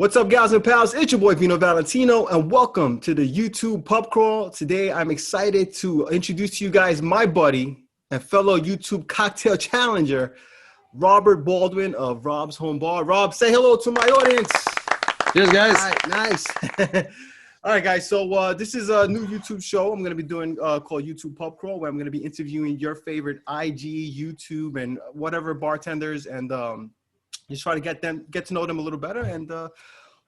What's up, gals and pals? It's your boy Vino Valentino, and welcome to the YouTube PubCrawl. Today, I'm excited to introduce to you guys my buddy and fellow YouTube cocktail challenger, Robert Baldwin of Rob's Home Bar. Rob, say hello to my audience. Cheers, guys. All right, nice. All right, guys. So this is a new YouTube show I'm going to be doing called YouTube PubCrawl, where I'm going to be interviewing your favorite IG, YouTube, and whatever bartenders, and just try to get to know them a little better, and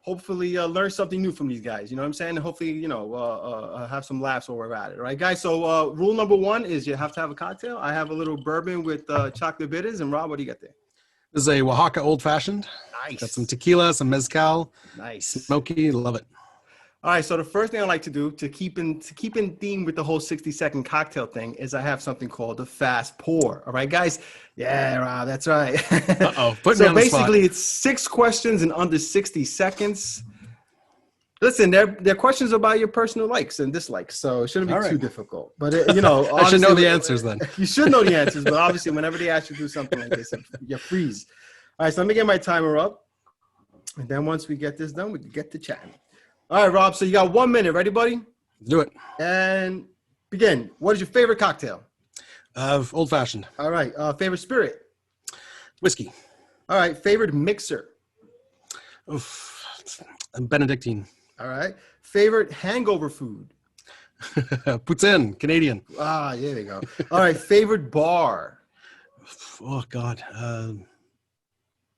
hopefully learn something new from these guys. You know what I'm saying? And hopefully, have some laughs while we're at it. All right, guys. So rule number one is you have to have a cocktail. I have a little bourbon with chocolate bitters. And Rob, what do you got there? This is a Oaxaca Old Fashioned. Nice. Got some tequila, some mezcal. Nice. Smoky. Love it. All right, so the first thing I like to do to keep in theme with the whole 60-second cocktail thing is I have something called the fast pour. All right, guys? Yeah, Rob, that's right. Uh-oh, put me so on the basically, spot. it's 6 questions in under 60 seconds. Listen, they're questions about your personal likes and dislikes, so it shouldn't be too difficult. But, I should know the answers then. You should know the answers, but obviously, whenever they ask you to do something like this, you freeze. All right, so let me get my timer up. And then once we get this done, we can get to chatting. All right, Rob, so you got 1 minute. Ready, buddy? Do it. And begin. What is your favorite cocktail? Old Fashioned. All right. Favorite spirit? Whiskey. All right. Favorite mixer? Oof. Benedictine. All right. Favorite hangover food? Poutine. Canadian. Ah, there we go. All right. Favorite bar? Oh, God.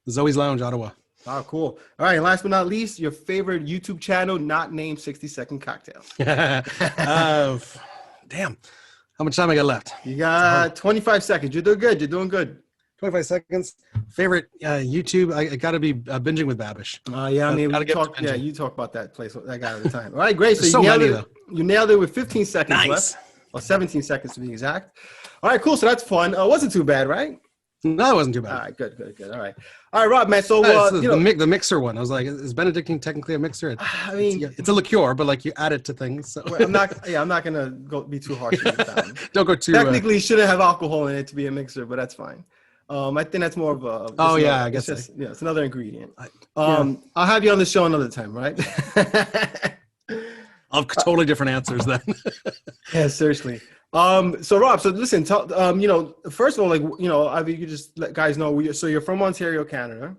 Zoe's Lounge, Ottawa. Oh, cool. All right. And last but not least, your favorite YouTube channel not named 60-second cocktail. Damn. How much time I got left? You got 25 seconds. You're doing good. You're doing good. 25 seconds. Favorite YouTube? I got to be binging with Babish. Yeah, I mean, you talk about that place, that guy all the time. All right, great. So you nailed it with 15 seconds left. Or 17 seconds to be exact. All right, cool. So that's fun. Wasn't too bad, right? No, it wasn't too bad. All right, good. All right, Rob, man. So the mixer one. I was like, is Benedictine technically a mixer? It's a liqueur, but like you add it to things. So. I'm not gonna be too harsh with that. Don't go too. Technically, you shouldn't have alcohol in it to be a mixer, but that's fine. I think that's more of a. I guess it's another ingredient. I'll have you on the show another time, right? I'll have totally different answers then. Yeah, seriously. So Rob, so listen, first of all, I mean, you could just let guys know you're from Ontario, Canada,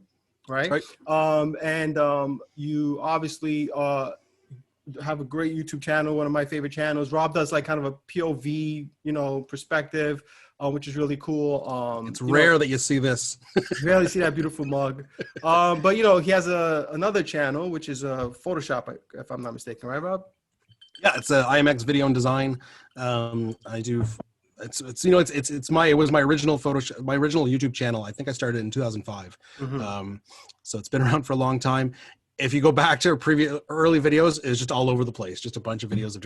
right? And you obviously have a great YouTube channel, one of my favorite channels. Rob does like kind of a POV, perspective, which is really cool. It's rare that you see this. You rarely see that beautiful mug. But he has another channel, which is Photoshop, if I'm not mistaken, right, Rob? Yeah, it's a IMX video and design. I do. It was my original Photoshop, my original YouTube channel. I think I started in 2005. Mm-hmm. So it's been around for a long time. If you go back to previous early videos, it's just all over the place, just a bunch of videos of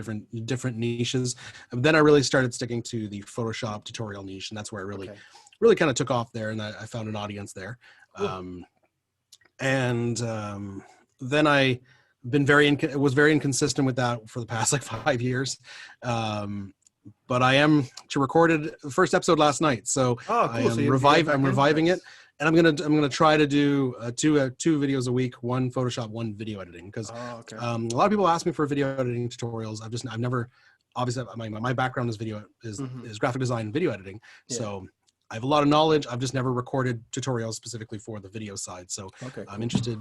different niches. And then I really started sticking to the Photoshop tutorial niche, and that's where I really kind of took off there, and I found an audience there. Cool. Then I was very inconsistent with that for the past like 5 years. But I recorded the first episode last night, so cool. I'm reviving it, and I'm gonna try to do two videos a week, one Photoshop, one video editing, because a lot of people ask me for video editing tutorials. I've never, obviously my background is is graphic design and video editing, so I have a lot of knowledge. I've just never recorded tutorials specifically for the video side, so I'm interested.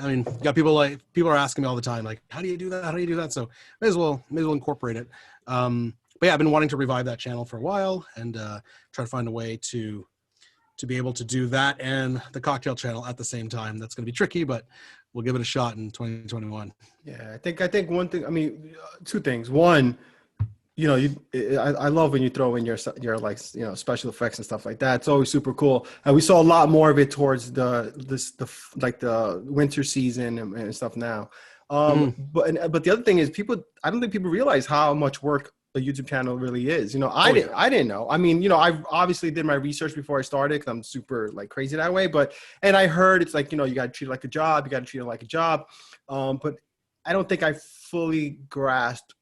I mean, you got people are asking me all the time, like, how do you do that? How do you do that? So may as well incorporate it. But yeah, I've been wanting to revive that channel for a while, and try to find a way to be able to do that and the cocktail channel at the same time. That's going to be tricky, but we'll give it a shot in 2021. Yeah, I think one thing. I mean, two things. One, I love when you throw in your like special effects and stuff like that. It's always super cool, and we saw a lot more of it towards the winter season and stuff now. But the other thing is, I don't think people realize how much work a YouTube channel really is. I didn't know. I mean, I obviously did my research before I started, because I'm super like crazy that way. And I heard it's like, you got to treat it like a job. You got to treat it like a job. But I don't think I fully grasped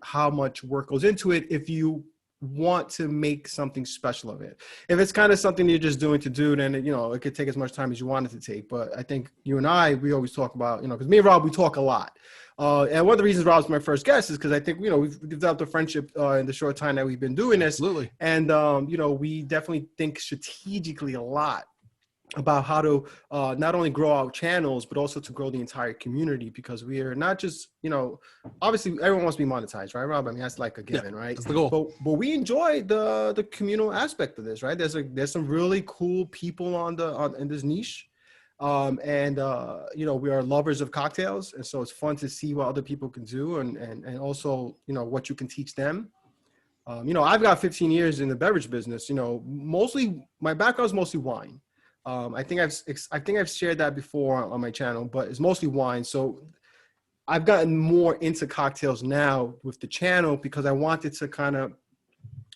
how much work goes into it if you want to make something special of it. If it's kind of something you're just doing to do, then it could take as much time as you want it to take. But I think you and I, we always talk about, because me and Rob, we talk a lot. And one of the reasons Rob's my first guest is because I think, we've developed a friendship in the short time that we've been doing this. Absolutely. And, we definitely think strategically a lot about how to not only grow our channels, but also to grow the entire community, because we are not just, obviously everyone wants to be monetized, right, Rob? I mean, that's like a given, right? That's the goal. But we enjoy the communal aspect of this, right? There's some really cool people in this niche. We are lovers of cocktails. And so it's fun to see what other people can do and also, what you can teach them. I've got 15 years in the beverage business, mostly my background is mostly wine. I think I've shared that before on my channel, but it's mostly wine. So I've gotten more into cocktails now with the channel because I wanted to kind of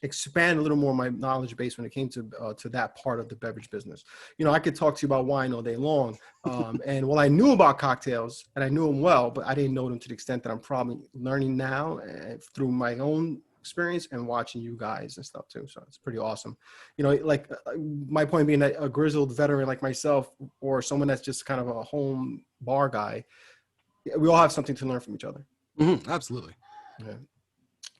expand a little more my knowledge base when it came to that part of the beverage business. I could talk to you about wine all day long. And I knew about cocktails and I knew them well, but I didn't know them to the extent that I'm probably learning now through my own experience and watching you guys and stuff too. So it's pretty awesome. Like my point being that a grizzled veteran like myself or someone that's just kind of a home bar guy, we all have something to learn from each other. Mm-hmm, absolutely. Yeah.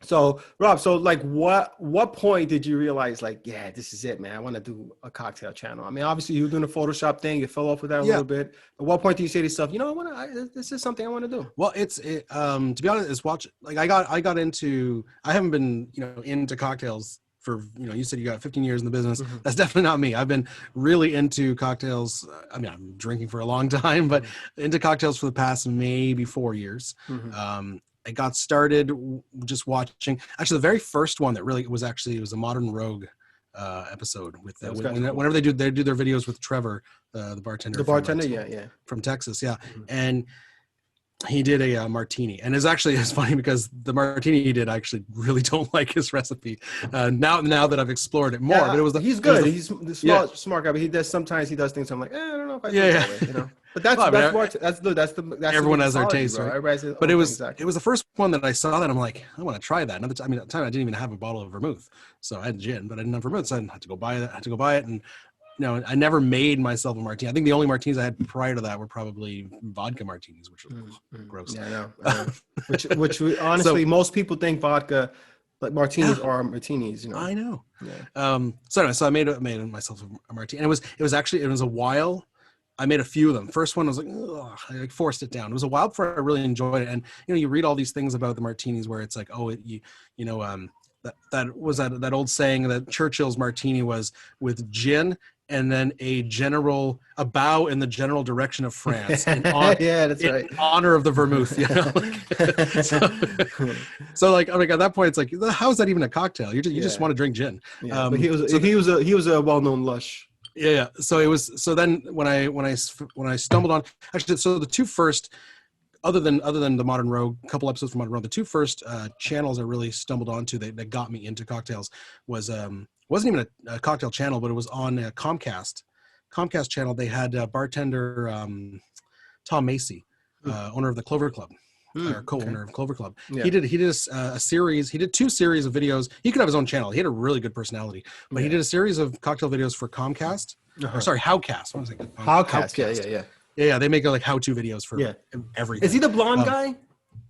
So Rob, like what point did you realize yeah, this is it, man, I want to do a cocktail channel? I mean, obviously you were doing a Photoshop thing, you fell off with that a little bit. At what point do you say to yourself, this is something I want to do? Well, to be honest, I haven't been, into cocktails for, you said you got 15 years in the business. Mm-hmm. That's definitely not me. I've been really into cocktails. I mean, I'm drinking for a long time, but into cocktails for the past maybe 4 years. Mm-hmm. I got started just watching. Actually, the very first one that really was it was a Modern Rogue episode with whenever they do their videos with Trevor, the bartender. From Texas, yeah. Mm-hmm. And he did a martini, and it's funny because the martini he did, I actually really don't like his recipe now that I've explored it more. But he's good. He's the smart guy, but sometimes he does things. I'm like, I don't know if I do that way, But that's everyone has their taste, bro. Right? But it was the first one that I saw that I'm like, I want to try that. Another time, at the time I didn't even have a bottle of vermouth, so I had gin, but I didn't have vermouth, so I had to go buy it. And I never made myself a martini. I think the only martinis I had prior to that were probably vodka martinis, which were gross. Yeah, I know. Which honestly, most people think vodka, like martinis are martinis. I know. Yeah. So anyway, I made myself a martini, and it was a while. I made a few of them. First one I was like, ugh, I forced it down. It was a while before I really enjoyed it. And you read all these things about the martinis where it's like, that old saying that Churchill's martini was with gin and then a bow in the general direction of France. In honor of the vermouth. So at that point, it's like, how is that even a cocktail? You just want to drink gin. Yeah, but he was a well-known lush. Yeah. So then when I stumbled on, actually, so the two first, other than the Modern Rogue, a couple episodes from Modern Rogue, the two first channels I really stumbled onto that got me into cocktails wasn't even a cocktail channel, but it was on a Comcast channel. They had bartender Tom Macy, owner of the Clover Club. Or co-owner of Clover Club. Yeah. He did a series. He did 2 series of videos. He could have his own channel. He had a really good personality, but he did a series of cocktail videos for Comcast. Or sorry, Howcast. What was it? Howcast. Yeah. They make like how-to videos for everything. Is he the blonde guy?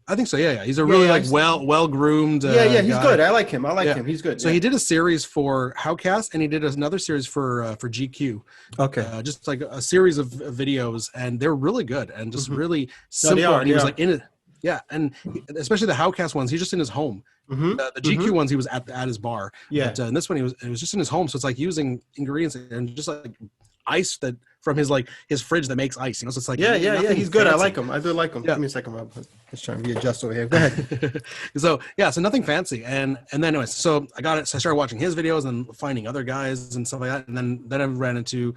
I think so. Yeah. He's a really well-groomed. He's guy. good. I like him. He's good. So he did a series for Howcast, and he did another series for GQ. Okay. Just like a series of videos, and they're really good and just really simple. And he was like in it. Yeah, and especially the Howcast ones, he's just in his home. Mm-hmm. The GQ ones, he was at his bar. Yeah, but in this one, it was just in his home. So it's like using ingredients and just like ice that from his fridge that makes ice. So it's like he's good. Fancy. I like him. I do like him. Yeah. Give me a second, Rob. Just trying to readjust over here. Go ahead. So nothing fancy. And then anyways, so I got it. So I started watching his videos and finding other guys and stuff like that. And then I ran into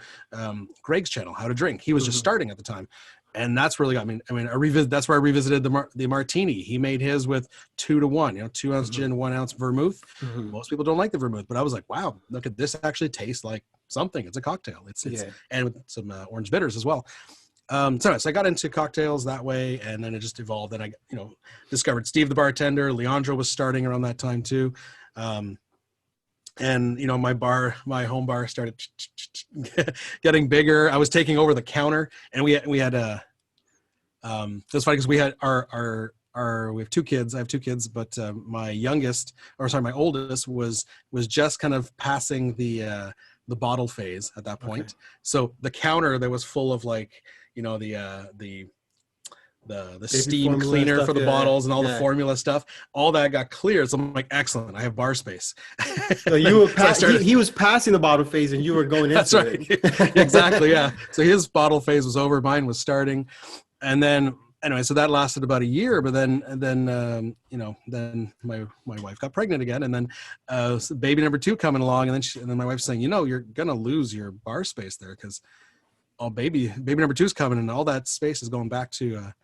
Greg's channel, How to Drink. He was just starting at the time. And that's really, that's where I revisited the martini. He made his with 2 to 1, 2 ounce gin, 1 ounce vermouth. Mm-hmm. Most people don't like the vermouth, but I was like, wow, look at this, actually tastes like something. It's a cocktail. It's and with some orange bitters as well. So I got into cocktails that way, and then it just evolved. And I, discovered Steve the bartender. Leandro was starting around that time too. And my home bar started getting bigger. I was taking over the counter, and we had a. It was funny because we had we have two kids. I have two kids, but my oldest was just kind of passing the bottle phase at that point. Okay. So the counter that was full of like, the steam cleaner stuff, for the bottles and all the formula stuff, all that got cleared. So I'm like, excellent, I have bar space. So you were he was passing the bottle phase and you were going into That's right. it. Exactly, yeah. So his bottle phase was over, mine was starting. And then anyway, so that lasted about a year, but then my wife got pregnant again, and then so baby number 2 coming along, and then my wife's saying, you're gonna lose your bar space there because baby number 2's coming, and all that space is going back to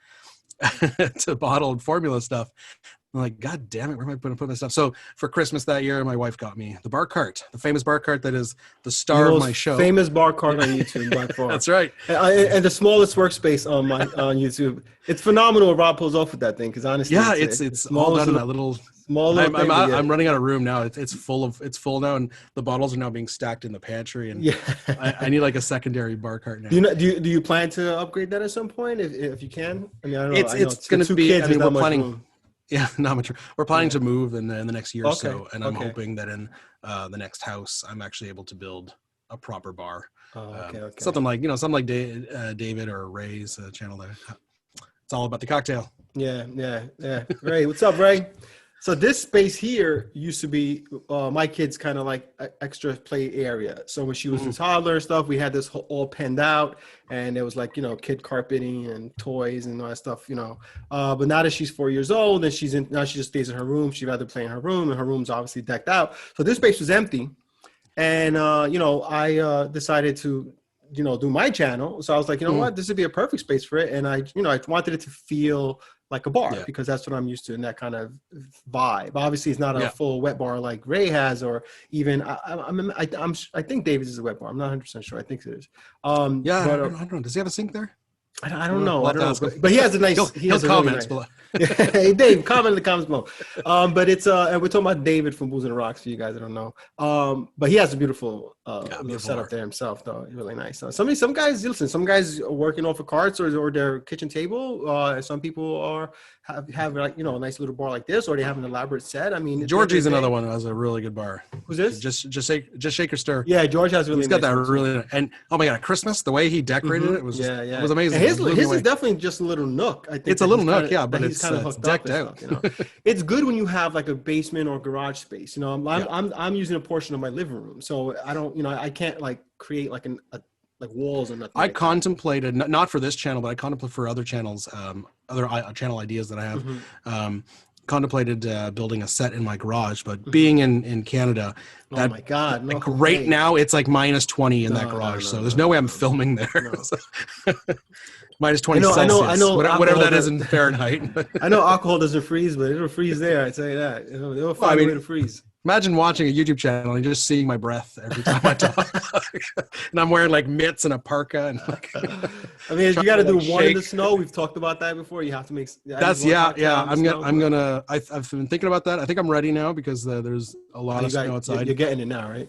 to bottled formula stuff. I'm like, God damn it, where am I going to put this stuff? So for Christmas that year, my wife got me the bar cart, the famous bar cart that is the star of my show. Famous bar cart on YouTube by far. That's right. And the smallest workspace on YouTube. It's phenomenal what Rob pulls off with that thing, because honestly, it's all done in that little. I'm running out of room now. It's full now, and the bottles are now being stacked in the pantry, and I need like a secondary bar cart now. Do you plan to upgrade that at some point if you can? I mean, I don't know. It's going to be. We're planning. Yeah, not much. We're planning to move in the next year or so, and I'm hoping that in the next house, I'm actually able to build a proper bar. Something like David or Ray's channel there. It's all about the cocktail. Yeah. Ray, what's up, Ray? So this space here used to be my kids' kind of like extra play area. So when she was a toddler and stuff, we had this all penned out, and it was like, kid carpeting and toys and all that stuff, But now that she's 4 years old and now she just stays in her room. She'd rather play in her room, and her room's obviously decked out. So this space was empty. And, I decided to, do my channel. So I was like, what, this would be a perfect space for it. And I wanted it to feel like a bar, because that's what I'm used to in that kind of vibe. Obviously, it's not a full wet bar like Ray has, or even I think David's is a wet bar. I'm not 100% sure. I think it is. I don't know. Does he have a sink there? I don't know. But he has a nice. He'll comment below. Hey, Dave, comment in the comments below. But it's and we're talking about David from Booze and Rocks for you guys that don't know. But he has a beautiful setup there himself, though. Really nice. Some guys are working off of carts or their kitchen table. Some people have like a nice little bar like this, or they have an elaborate set. I mean, Georgie's another one who has a really good bar. Who's this? Just shake or stir. Yeah, George has really. He's got that really, and oh my God, at Christmas, the way he decorated it was it was amazing. And his is definitely just a little nook. I think it's a little nook, but it's kind of decked out. It's good when you have like a basement or garage space. I'm using a portion of my living room, so I don't, I can't like create like walls and nothing. I contemplated, not for this channel, but I contemplated for other channels, other channel ideas that I have. Contemplated building a set in my garage, but being in Canada, oh my God, no, right now it's like minus 20 in that garage, so there's no way I'm filming there. Minus 20 Celsius, I know whatever that is in Fahrenheit. I know alcohol doesn't freeze, but it'll freeze there. I tell you that. It'll find a way to freeze. Imagine watching a YouTube channel and just seeing my breath every time I talk. And I'm wearing like mitts and a parka. And I mean, you got to do one in the snow. We've talked about that before. You have to make. I've been thinking about that. I think I'm ready now because there's a lot of snow outside. You're getting it now, right?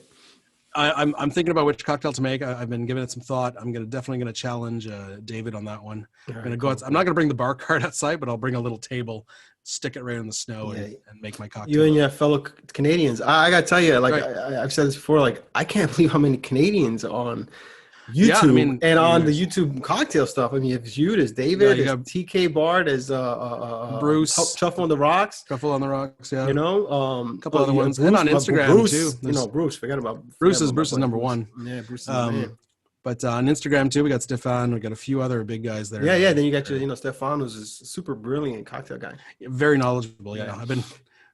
I'm thinking about which cocktail to make. I've been giving it some thought. I'm definitely gonna challenge David on that one. I'm gonna go. I'm not gonna bring the bar cart outside, but I'll bring a little table, stick it right in the snow, and make my cocktail. You and your fellow Canadians. I gotta tell you, like I've said this before, like I can't believe how many Canadians are on YouTube and on the YouTube cocktail stuff. I mean, it's you, there's David, there's TK Bar, there's Bruce, Chuffle on the Rocks. Chuffle on the Rocks, yeah. A couple other ones. Bruce, and on Instagram Bruce, too. Bruce, forget about Bruce is number one. Yeah, Bruce is the man. But on Instagram too, we got Stefan. We got a few other big guys there. Yeah. Then you got Stefan, who's a super brilliant cocktail guy. Very knowledgeable. Yeah. I've been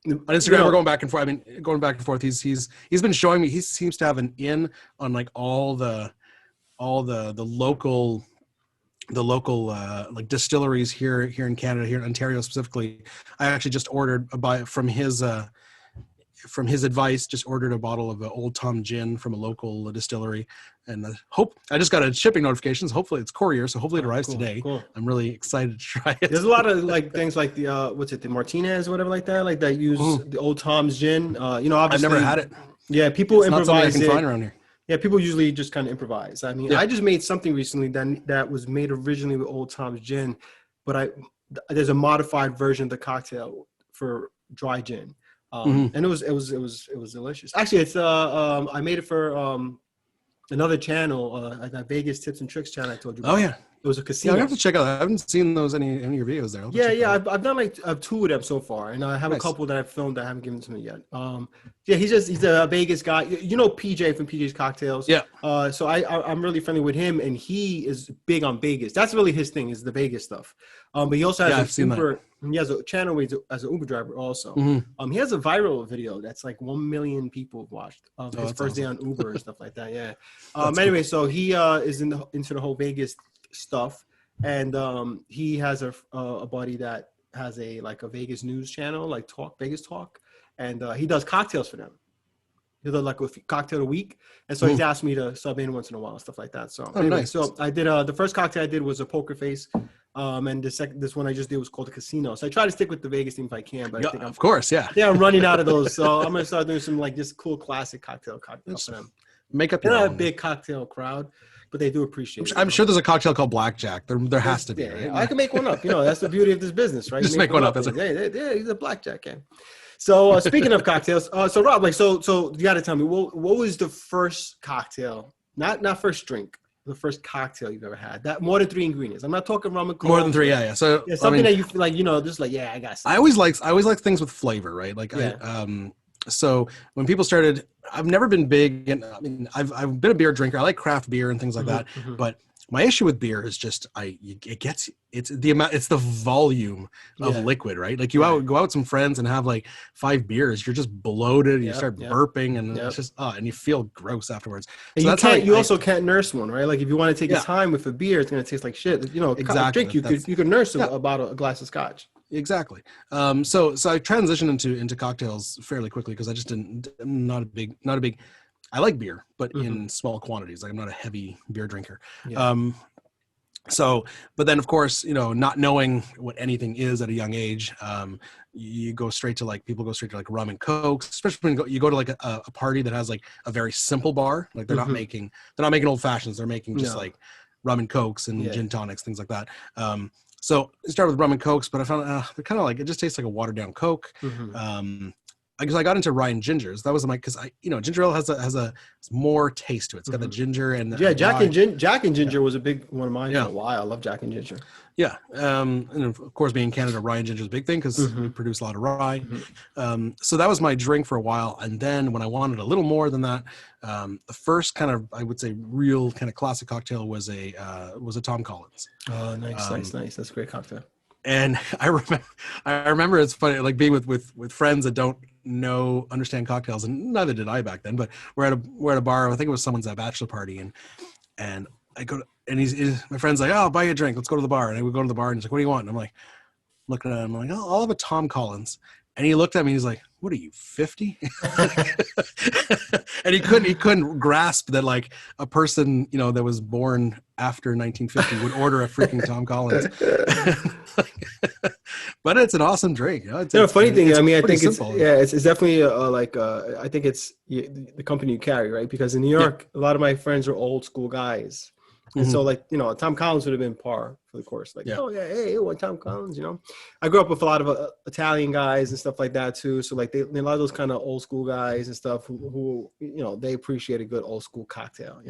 on Instagram. We're going back and forth. Going back and forth. He's been showing me. He seems to have an in on like all the local like distilleries here in Canada, here in Ontario specifically. I actually just ordered from his advice, just ordered a bottle of Old Tom gin from a local distillery, and I just got a shipping notifications. Hopefully it's courier, so hopefully it arrives today. Cool. I'm really excited to try it. There's a lot of like things like the the Martinez or whatever like that use the Old Tom's gin. Obviously, I've never had it. Yeah, people it's not something I improvise can it. find around here. Yeah, people usually just kind of improvise. I mean, I just made something recently that was made originally with Old Tom's gin, but there's a modified version of the cocktail for dry gin, and it was delicious. Actually, it's I made it for another channel, that Vegas Tips and Tricks channel I told you about. Oh yeah. It was a casino. Yeah, I have to check out. I haven't seen those any of your videos there. Yeah. I've done like 2 of them so far, and I have a couple that I've filmed that I haven't given to me yet. Yeah, he's a Vegas guy. You know PJ from PJ's Cocktails. Yeah. So I'm really friendly with him, and he is big on Vegas. That's really his thing, is the Vegas stuff. But he also has he has a channel where as an Uber driver also. He has a viral video that's like 1 million people watched of his first day on Uber and stuff like that. Yeah. Anyway, cool. So he is into the whole Vegas stuff, and he has a buddy that has a Vegas news channel, like Vegas Talk, and he does cocktails for them. He does like a cocktail a week, and so he's asked me to sub in once in a while, stuff like that. So anyway, nice. So I did the first cocktail I did was a poker face, and this one I just did was called a casino. So I try to stick with the Vegas theme if I can, but I think I'm running out of those, so I'm gonna start doing some like just cool classic cocktails for them. Make up your own. Not a big cocktail crowd, but they do appreciate it. I'm sure there's a cocktail called blackjack. There has to be. Right? I can make one up. That's the beauty of this business, right? Just make one up. Yeah, he's a blackjack game. So speaking of cocktails, so Rob, so you got to tell me what was the first cocktail, not first drink, the first cocktail you've ever had that more than 3 ingredients. I'm not talking rum and coke. More than 3, yeah. So something that you feel like just like I got. Something. I always like things with flavor, right? Like so when people started, I've never been big, and I mean I've been a beer drinker. I like craft beer and things like that, but my issue with beer is just it's the volume of liquid, right? Like you go out with some friends and have like 5 beers, you're just bloated, you start burping, and it's just and you feel gross afterwards. And so you also can't nurse one, right? Like if you want to take your time with a beer, it's gonna taste like shit. Exactly. Drink you could nurse a glass of scotch. Exactly. So I transitioned into cocktails fairly quickly because I'm not a big. I like beer, but in small quantities. Like I'm not a heavy beer drinker. Yeah. But then of course, not knowing what anything is at a young age, you go straight to people go straight to rum and coke, especially when you go to like a party that has like a very simple bar. Like they're not making old fashions. They're making just like rum and cokes and gin tonics, things like that. So I started with rum and cokes, but I found they're kind of like, it just tastes like a watered down Coke. Because I got into rye and gingers. That was because ginger ale has a more taste to it. It's got the ginger and Jack and Ginger was a big one of mine for a while. I love Jack and Ginger. Yeah, and of course, being in Canada, rye and ginger is a big thing because we produce a lot of rye. So that was my drink for a while, and then when I wanted a little more than that, the first kind of, I would say, real kind of classic cocktail was a Tom Collins. Oh, nice. That's a great cocktail. And I remember it's funny, like being with friends that don't understand cocktails, and neither did I back then. But we're at a bar. I think it was someone's bachelor party, and I go to, and my friend's like, "Oh, I'll buy you a drink. Let's go to the bar." And I would go to the bar, and he's like, "What do you want?" And I'm like, looking at him, I'm like, "Oh, I'll have a Tom Collins." And he looked at me, he's like, "What are you, 50?" And he couldn't grasp that like a person, that was born after 1950 would order a freaking Tom Collins. But it's an awesome drink. Funny thing, I mean, I think simple. It's definitely I think it's the company you carry, right? Because in New York, a lot of my friends are old school guys. And so Tom Collins would have been par for the course. Hey, Tom Collins, I grew up with a lot of Italian guys and stuff like that too. So a lot of those kind of old school guys and stuff who they appreciate a good old school cocktail,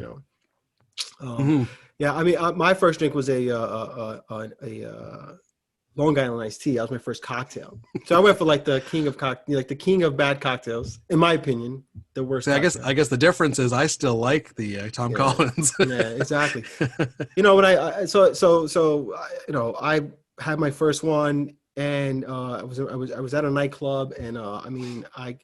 Yeah, I mean, my first drink was a Long Island iced tea. That was my first cocktail. So I went for the king of bad cocktails, in my opinion. The worst. See, I guess the difference is I still like the Tom Collins. Yeah, exactly. When I had my first one, and I was at a nightclub, and I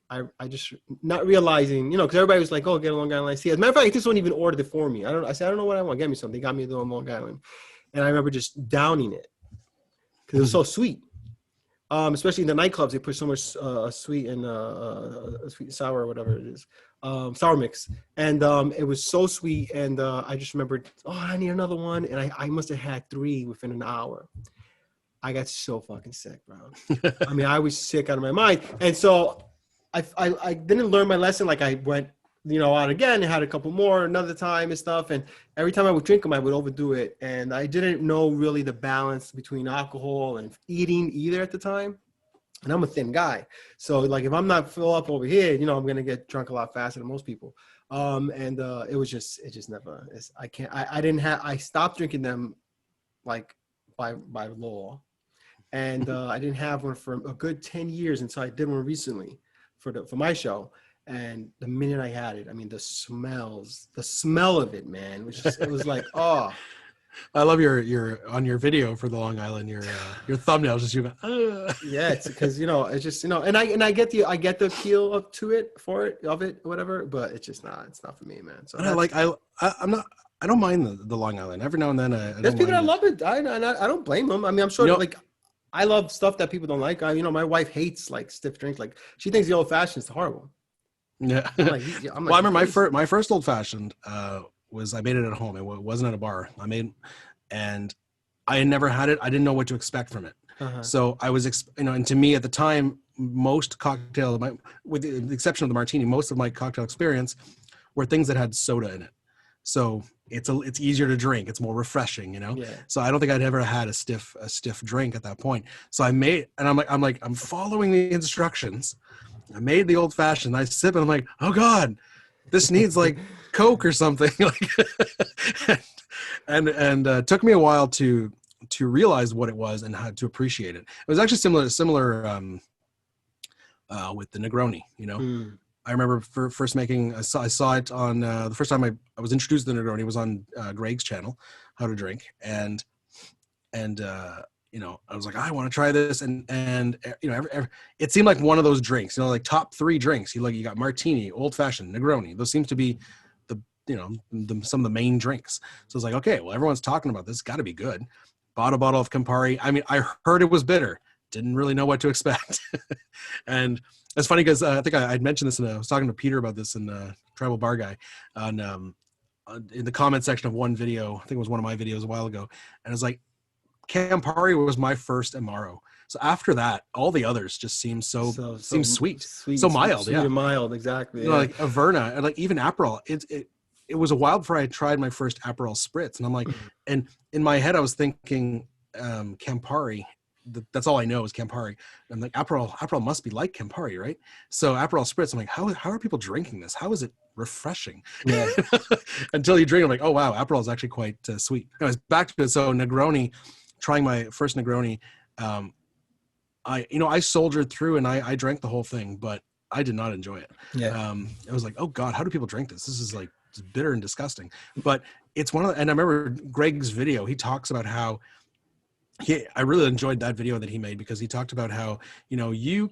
just not realizing, because everybody was like, "Oh, get a Long Island iced tea." As a matter of fact, this one even ordered it for me. I said, "I don't know what I want. Get me something." They got me the Long Island, and I remember just downing it. Because it was so sweet, especially in the nightclubs, they put so much sweet and sweet and sour or whatever it is, sour mix, and it was so sweet. And I just remembered, I need another one, and I must have had 3 within an hour. I got so fucking sick, bro. I mean, I was sick out of my mind, and so I didn't learn my lesson. Like I went, out again and had a couple more another time and stuff. And every time I would drink them, I would overdo it. And I didn't know really the balance between alcohol and eating either at the time. And I'm a thin guy. So like, if I'm not full up over here, I'm going to get drunk a lot faster than most people. It just never, I stopped drinking them like by law. And I didn't have one for a good 10 years until I did one recently for my show. And the minute I had it, I mean, the smell of it, man, it was like, oh. I love your on your video for the Long Island, your thumbnail just you. Yeah, it's because it's just and I get the appeal of it, whatever, but it's not for me, man. So I don't mind the Long Island. Every now and then, there's people that love it. I don't blame them. I mean, I'm sure like I love stuff that people don't like. My wife hates like stiff drinks. Like she thinks the old fashioned is horrible. Yeah. Well, I remember my first old fashioned was I made it at home. It wasn't at a bar. And I had never had it. I didn't know what to expect from it. Uh-huh. So I was, and to me at the time, most cocktail, with the exception of the martini, most of my cocktail experience were things that had soda in it. So it's easier to drink. It's more refreshing, Yeah. So I don't think I'd ever had a stiff drink at that point. So I made, and I'm following the instructions. I made the old fashioned. I sip and I'm like, oh God, this needs like Coke or something. and took me a while to realize what it was and how to appreciate it. It was actually similar with the Negroni. I remember first making. I saw it on the first time I was introduced to the Negroni was on Greg's channel, How to Drink, and I was like, I want to try this, and it seemed like one of those drinks, like top 3 drinks. You got martini, old fashioned, Negroni. Those seems to be some of the main drinks. So I was like, okay, well, everyone's talking about this. It's got to be good. Bought a bottle of Campari. I mean, I heard it was bitter. Didn't really know what to expect. And it's funny because I think I'd mentioned this, and I was talking to Peter about this in Tribal Bar Guy in the comment section of one video. I think it was one of my videos a while ago. And it's like, Campari was my first Amaro. So after that, all the others just seem so sweet, so mild. Sweet and mild, exactly. Like Averna, and like even Aperol. It was a while before I tried my first Aperol spritz, and I'm like, and in my head I was thinking Campari. That's all I know is Campari. I'm like, Aperol must be like Campari, right? So Aperol spritz. I'm like, how are people drinking this? How is it refreshing? Yeah. Until you drink, I'm like, oh wow, Aperol is actually quite sweet. Anyways, back to it. So Negroni. Trying my first Negroni, I soldiered through and I drank the whole thing, but I did not enjoy it. Yeah. I was like, oh God, how do people drink this? This is like bitter and disgusting. But it's and I remember Greg's video. He talks about how I really enjoyed that video that he made because he talked about how you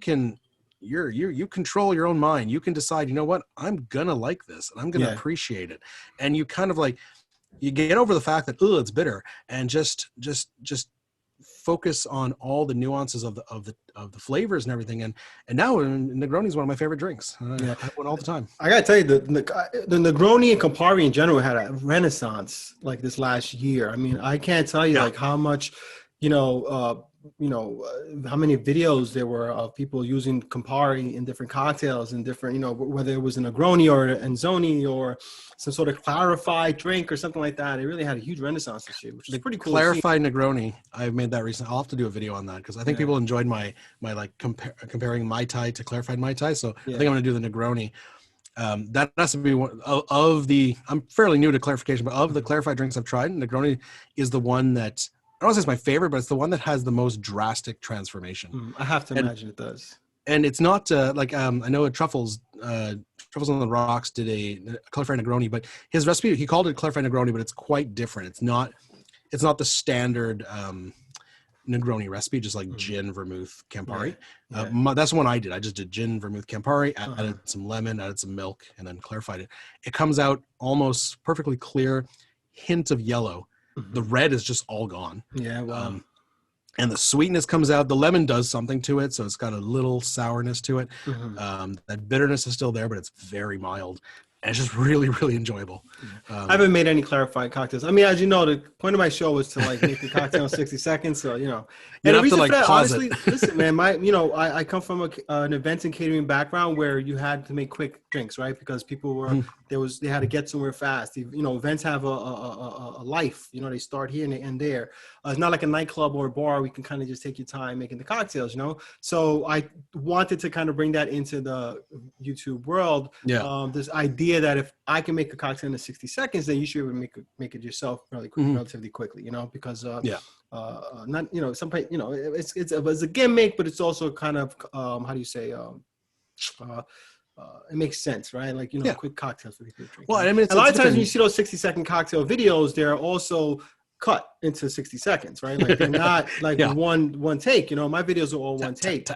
control your own mind. You can decide. You know what? I'm gonna like this and I'm gonna appreciate it. And you kind of like. You get over the fact that it's bitter, and just focus on all the nuances of the flavors and everything. And now Negroni is one of my favorite drinks. I have one all the time. I gotta tell you, the Negroni and Campari in general had a renaissance like this last year. I mean, I can't tell you like how much, how many videos there were of people using Campari in different cocktails and different, whether it was a Negroni or an Anzoni or some sort of clarified drink or something like that. It really had a huge renaissance this year, which is pretty cool. Clarified Negroni, I've made that recently. I'll have to do a video on that because I think people enjoyed my like comparing Mai Tai to clarified Mai Tai. So I think I'm going to do the Negroni. That has to be one of the. I'm fairly new to clarification, but of the clarified drinks I've tried, Negroni is the one that. I don't want to say it's my favorite, but it's the one that has the most drastic transformation. I have to imagine it does. And it's not like I know at Truffles on the Rocks did a clarified Negroni, but his recipe he called it clarified Negroni, but it's quite different. It's not the standard Negroni recipe, just like gin, vermouth, Campari. That's the one I did. I just did gin, vermouth, Campari, added some lemon, added some milk, and then clarified it. It comes out almost perfectly clear, hint of yellow. The red is just all gone. Yeah, wow. And the sweetness comes out. The lemon does something to it, so it's got a little sourness to it. That bitterness is still there, but it's very mild. And it's just really, really enjoyable. I haven't made any clarified cocktails. I mean, as you know, the point of my show was to like make the cocktail in 60 seconds. So, you know, you and have to like pause honestly, listen, man, I come from an events and catering background where you had to make quick drinks, right? Because people were, they had to get somewhere fast. You know, events have a life, you know, they start here and they end there. It's not like a nightclub or a bar. We can kind of just take your time making the cocktails, you know? So I wanted to kind of bring that into the YouTube world. Yeah. This idea that if I can make a cocktail in 60 seconds, then you should be able to make it yourself really quick, relatively quickly, you know, because not, you know, somebody, you know, it's a gimmick, but it's also kind of how do you say it makes sense, right? Like, you know, quick cocktails for people to drink. Well, I mean, a lot of times when you see those 60-second cocktail videos, they're also cut into 60 seconds, right? Like they're not like one take, you know, my videos are all one take.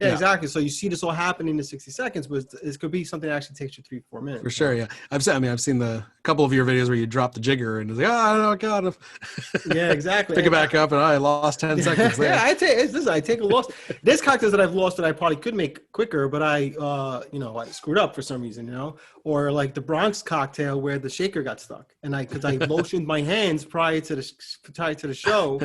Yeah, exactly. So you see this all happening in 60 seconds, but it could be something that actually takes you 3-4 minutes. For sure, yeah. I've seen the couple of your videos where you drop the jigger and it's like, oh God. Yeah, exactly. Pick it back up and I lost 10 seconds there. Yeah, I take a loss. There's cocktails that I've lost that I probably could make quicker, but I screwed up for some reason, you know, or like the Bronx cocktail where the shaker got stuck and because I lotioned my hands prior to the show.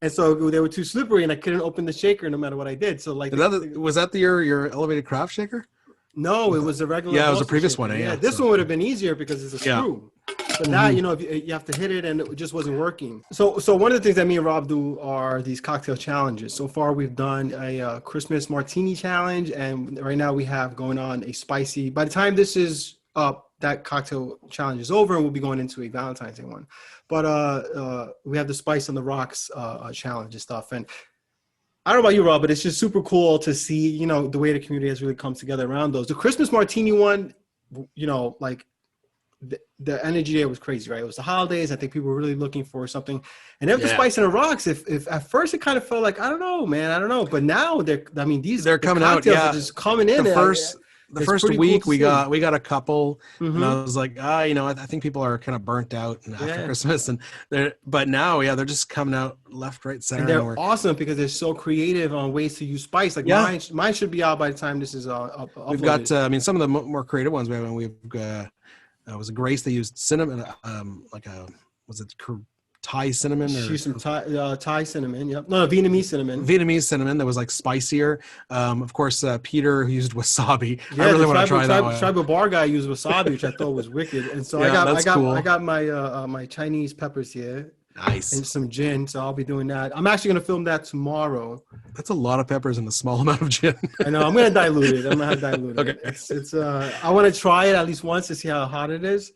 And so they were too slippery, and I couldn't open the shaker no matter what I did. So like, was that your elevated craft shaker? No, it was a regular. Yeah, it was a previous shaker. one. Yeah, this one would have been easier because it's a screw. But now, you know, if you have to hit it, and it just wasn't working. So one of the things that me and Rob do are these cocktail challenges. So far, we've done a Christmas martini challenge, and right now we have going on a spicy. By the time this is up, that cocktail challenge is over, and we'll be going into a Valentine's Day one. But we have the Spice on the Rocks challenge and stuff. And I don't know about you, Rob, but it's just super cool to see, you know, the way the community has really come together around those. The Christmas martini one, you know, like the energy there was crazy, right? It was the holidays. I think people were really looking for something. And then the Spice on the Rocks, if at first it kind of felt like, I don't know, man, I don't know. But now they're coming out. Yeah, are just coming in. The first week we got a couple, and I was like, you know, I think people are kind of burnt out after Christmas, but now, they're just coming out left, right, center. And they're awesome because they're so creative on ways to use spice. Like mine should be out by the time this is up. We've got, some of the more creative ones. We've got, was it Grace? They used cinnamon, Thai cinnamon, or some Thai cinnamon. Yep. No, Vietnamese cinnamon. Vietnamese cinnamon that was like spicier. Of course, Peter who used wasabi. Yeah, I really want to try that one. Tribal bar guy used wasabi, which I thought was wicked. And so I got my my Chinese peppers here. Nice. And some gin, so I'll be doing that. I'm actually gonna film that tomorrow. That's a lot of peppers and a small amount of gin. I know. I'm gonna dilute it. Okay. It's I want to try it at least once to see how hot it is.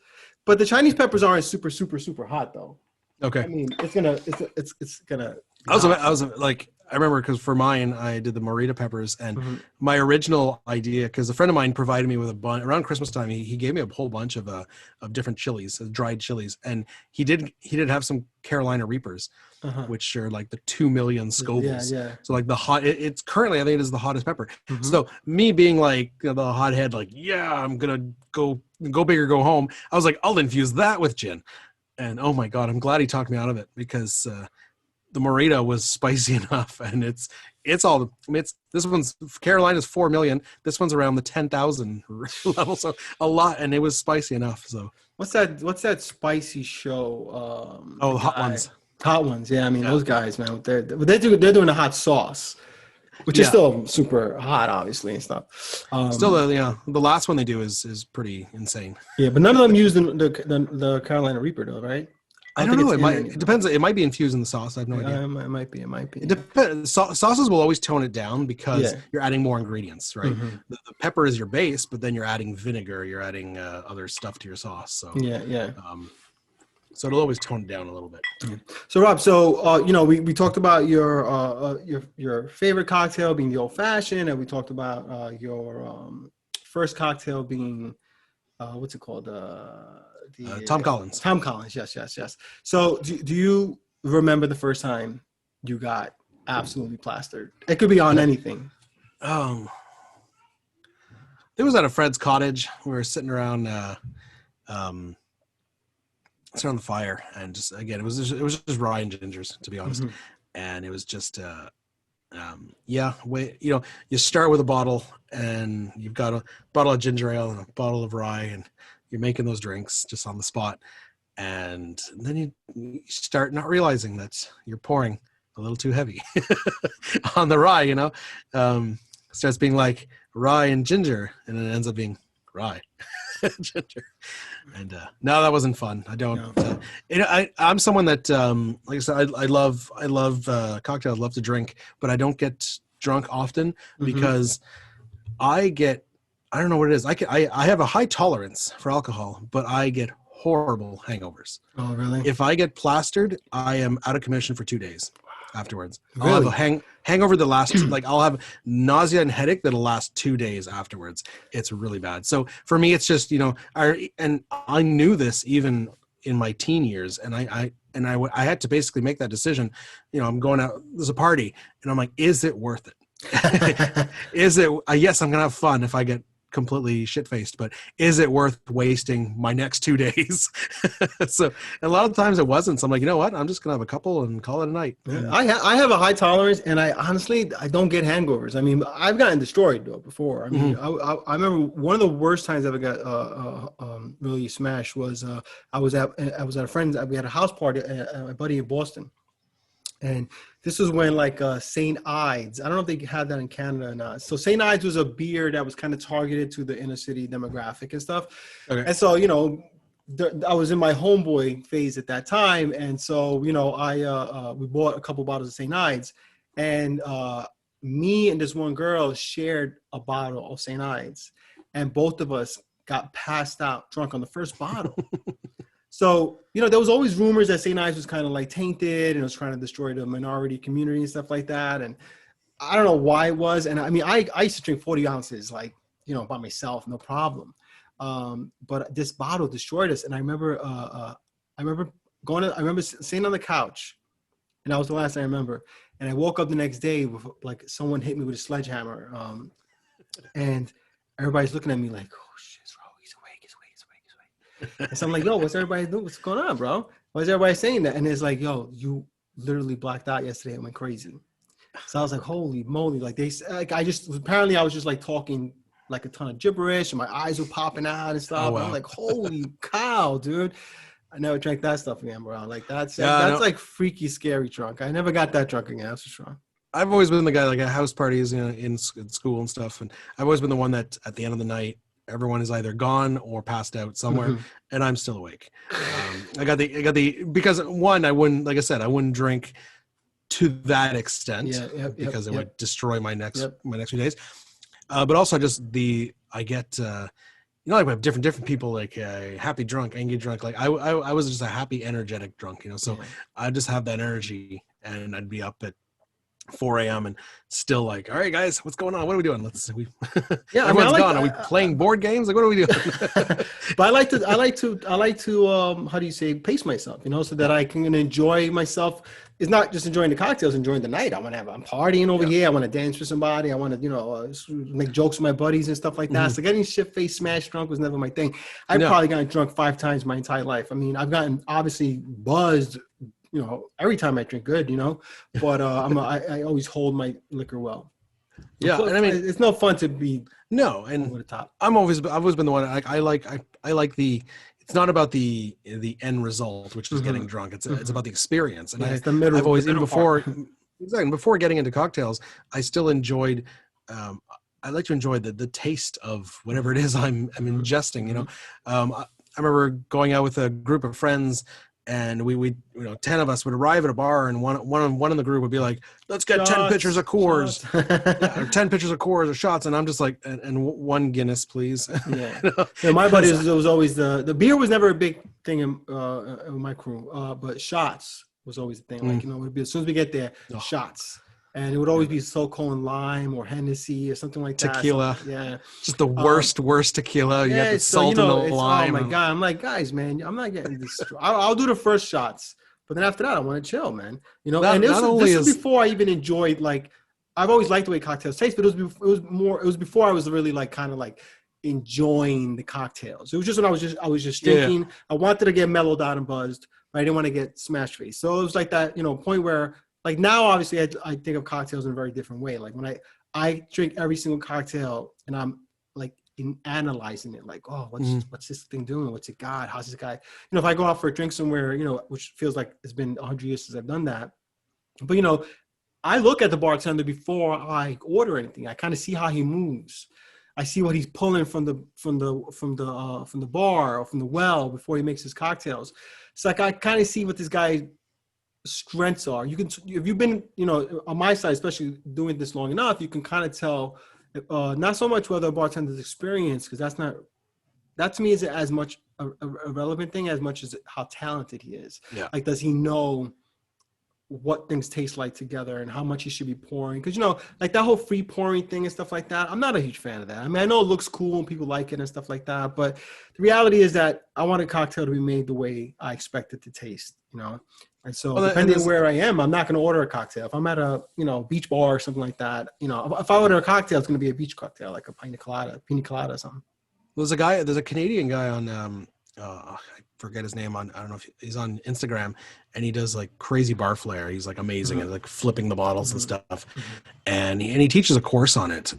But the Chinese peppers aren't super, super, super hot though. Okay. I mean, it's gonna. I was like, I remember because for mine, I did the morita peppers, and my original idea, because a friend of mine provided me with a bunch around Christmas time. He gave me a whole bunch of different chilies, dried chilies, and he did have some Carolina Reapers, which are like the 2 million Scovilles. Yeah. So like the hot, it's currently, I think it is the hottest pepper. So me being like the hothead, like I'm gonna go big or go home. I was like, I'll infuse that with gin. And oh my God, I'm glad he talked me out of it because the Morita was spicy enough, and it's all. I mean, this one's Carolina's 4 million. This one's around the 10,000 level, so a lot, and it was spicy enough. So what's that spicy show? The Hot Ones. Hot Ones, yeah. I mean, those guys, man, they're doing a hot sauce, which is still super hot, obviously, and stuff. Still, the last one they do is pretty insane. Yeah, but none of them use the Carolina Reaper, though, right? I don't know. It depends. It might be infused in the sauce. I have no idea. It might be. It depends. Sauces will always tone it down because you're adding more ingredients, right? The pepper is your base, but then you're adding vinegar. You're adding other stuff to your sauce. So so it'll always tone it down a little bit. So Rob, we talked about your favorite cocktail being the old fashioned, and we talked about your first cocktail being what's it called? Tom Collins. Tom Collins. Yes. So do you remember the first time you got absolutely plastered? It could be on anything. It was at a Fred's cottage. We were sitting around the fire, and just again, it was just rye and gingers, to be honest. And it was just you start with a bottle, and you've got a bottle of ginger ale and a bottle of rye, and you're making those drinks just on the spot. And then you start not realizing that you're pouring a little too heavy on the rye, starts being like rye and ginger, and it ends up being rye ginger. And no, that wasn't fun. I don't I'm someone that like I said, I love cocktails, love to drink, but I don't get drunk often because I don't know what it is. I have a high tolerance for alcohol, but I get horrible hangovers. Oh, really? If I get plastered, I am out of commission for 2 days afterwards. Really? I'll have a hangover that lasts, like I'll have nausea and headache that'll last 2 days afterwards. It's really bad. So for me, it's just, I knew this even in my teen years, and I had to basically make that decision. I'm going out, there's a party, and I'm like, is it worth it? Is it, yes, I'm going to have fun if I get completely shit-faced, but is it worth wasting my next 2 days? So a lot of times it wasn't. So I'm like, you know what? I'm just gonna have a couple and call it a night. Yeah, I have a high tolerance, and I don't get hangovers. I mean, I've gotten destroyed though before. I mean, I remember one of the worst times I ever got really smashed was I was at a friend's. We had a house party at my buddy in Boston. And this was when St. Ides, I don't know if they had that in Canada or not. So St. Ides was a beer that was kind of targeted to the inner city demographic and stuff. Okay. And so, I was in my homeboy phase at that time. And so, we bought a couple bottles of St. Ides, and me and this one girl shared a bottle of St. Ides, and both of us got passed out drunk on the first bottle. So, there was always rumors that St. Ives was kind of tainted and was trying to destroy the minority community and stuff like that. And I don't know why it was. And I mean, I used to drink 40 ounces, by myself, no problem. But this bottle destroyed us. And I remember sitting on the couch, and that was the last I remember. And I woke up the next day with someone hit me with a sledgehammer. And everybody's looking at me like, oh shit, he's awake. And so I'm like, yo, what's everybody doing? What's going on, bro? Why is everybody saying that? And it's like, yo, you literally blacked out yesterday and went crazy. So I was like, holy moly. Apparently I was just talking a ton of gibberish, and my eyes were popping out and stuff. Oh, wow. I'm like, holy cow, dude. I never drank that stuff again, bro. That's freaky, scary drunk. I never got that drunk again. That's for sure. I've always been the guy at house parties, in school and stuff. And I've always been the one that at the end of the night, everyone is either gone or passed out somewhere, and I'm still awake. Because one, I wouldn't drink to that extent because it would destroy my next few days. But also I get we have different people, happy drunk, angry drunk. I was just a happy, energetic drunk, so I just have that energy, and I'd be up at 4 a.m. and still all right, guys, what's going on? What are we doing? Everyone's gone. Are we playing board games? What are we doing? But I like to how do you say, pace myself, so that I can enjoy myself. It's not just enjoying the cocktails, enjoying the night. I'm partying over here. I want to dance with somebody. I want to, make jokes with my buddies and stuff like that. So getting shit-faced, smashed drunk was never my thing. I've probably gotten drunk 5 times my entire life. I mean, I've gotten obviously buzzed, every time I drink good, but I always hold my liquor well. Yeah, and I mean, it's no fun to be and over the top. I've always been the one. I like the. It's not about the end result, which is getting drunk. It's about the experience. And I've always, even before getting into cocktails, I still enjoyed. I like to enjoy the taste of whatever it is I'm ingesting. I remember going out with a group of friends, and we 10 of us would arrive at a bar, and one in the group would be like, let's get shots, 10 pitchers of Coors, or 10 pitchers of Coors or shots. And I'm just like, and one Guinness, please. My buddies, it was always the beer was never a big thing in my crew, but shots was always the thing. It would be, as soon as we get there, shots. And it would always be SoCo and lime or Hennessy or something like that. Tequila. Just the worst tequila. You have the salt and the lime. Oh my God. I'm like, guys, man, I'm not getting this. I'll do the first shots. But then after that, I want to chill, man. And this is before I even enjoyed, I've always liked the way cocktails taste, but it was before I was really enjoying the cocktails. It was just when I was just drinking. Yeah. I wanted to get mellowed out and buzzed, but I didn't want to get smashed face. So it was that, point where, now, obviously, I think of cocktails in a very different way. When I drink every single cocktail, and I'm in analyzing it, like, oh, what's this thing doing? What's it got? How's this guy? If I go out for a drink somewhere, which feels like it's been 100 years since I've done that, but I look at the bartender before I order anything. I kind of see how he moves. I see what he's pulling from the bar or from the well before he makes his cocktails. It's like I kind of see what this guy's strengths are. You can, if you've been, on my side, especially doing this long enough, you can kind of tell, not so much whether a bartender's experience, because that to me is as much a relevant thing as much as how talented he is. Yeah. Like, does he know what things taste like together and how much he should be pouring? Because like that whole free pouring thing and stuff like that, I'm not a huge fan of that. I mean, I know it looks cool and people like it and stuff like that, but the reality is that I want a cocktail to be made the way I expect it to taste, and so depending on where I am, I'm not going to order a cocktail. If I'm at a beach bar or something like that, if I order a cocktail, it's going to be a beach cocktail, like a pina colada or something. There's a Canadian guy on I forget his name, I don't know if he's on Instagram, and he does like crazy bar flair. He's like amazing at like flipping the bottles and stuff. And he teaches a course on it.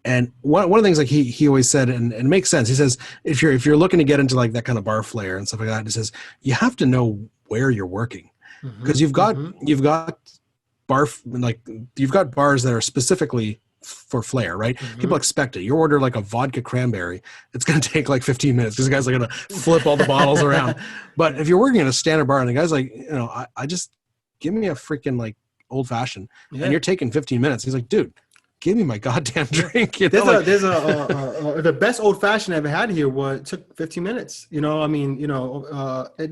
And one of the things like he always said, and it makes sense. He says, if you're looking to get into like that kind of bar flair and stuff like that, he says, you have to know where you're working, because you've got bars that are specifically for flair, right? People expect it. You order like a vodka cranberry, it's going to take like 15 minutes because the guys are going to flip all the bottles around. But if you're working at a standard bar and the guy's like, I just give me a freaking like old fashioned, and you're taking 15 minutes. He's like, dude, give me my goddamn drink. The best old fashioned I ever had here took 15 minutes. It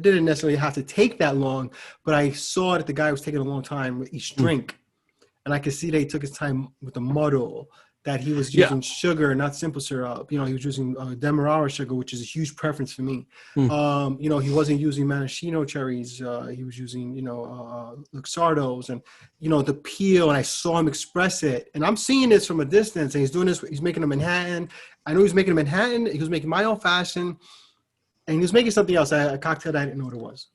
didn't necessarily have to take that long, but I saw that the guy was taking a long time with each drink. And I could see that he took his time with the muddle, that he was using sugar, not simple syrup. He was using Demerara sugar, which is a huge preference for me. He wasn't using maraschino cherries. He was using, Luxardos and, the peel. And I saw him express it. And I'm seeing this from a distance. And he's doing this. He's making a Manhattan. I know he was making a Manhattan. He was making my old fashioned. And he was making something else, a cocktail that I didn't know what it was.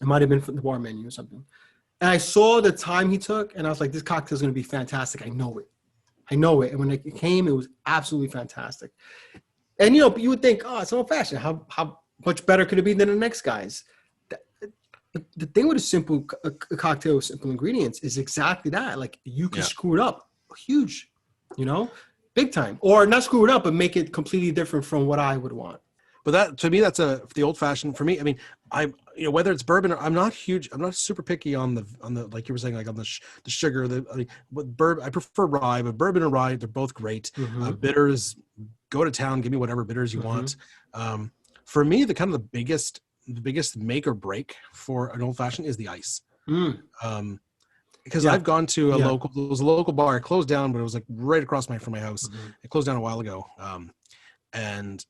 It might have been from the bar menu or something. And I saw the time he took, and I was like, this cocktail is going to be fantastic. I know it. And when it came, it was absolutely fantastic. And, you would think, oh, it's old-fashioned. How much better could it be than the next guy's? The thing with a cocktail with simple ingredients is exactly that. Like, you can screw it up huge, big time. Or not screw it up, but make it completely different from what I would want. But that, to me, that's the old fashioned for me. I mean, whether it's bourbon or I'm not super picky on the like you were saying, like on the sugar. I prefer rye, but bourbon and rye, they're both great. Bitters, go to town, give me whatever bitters you want. For me, the biggest make or break for an old fashioned is the ice. Because I've gone to a local bar. It closed down, but it was like right across from my house. It closed down a while ago, and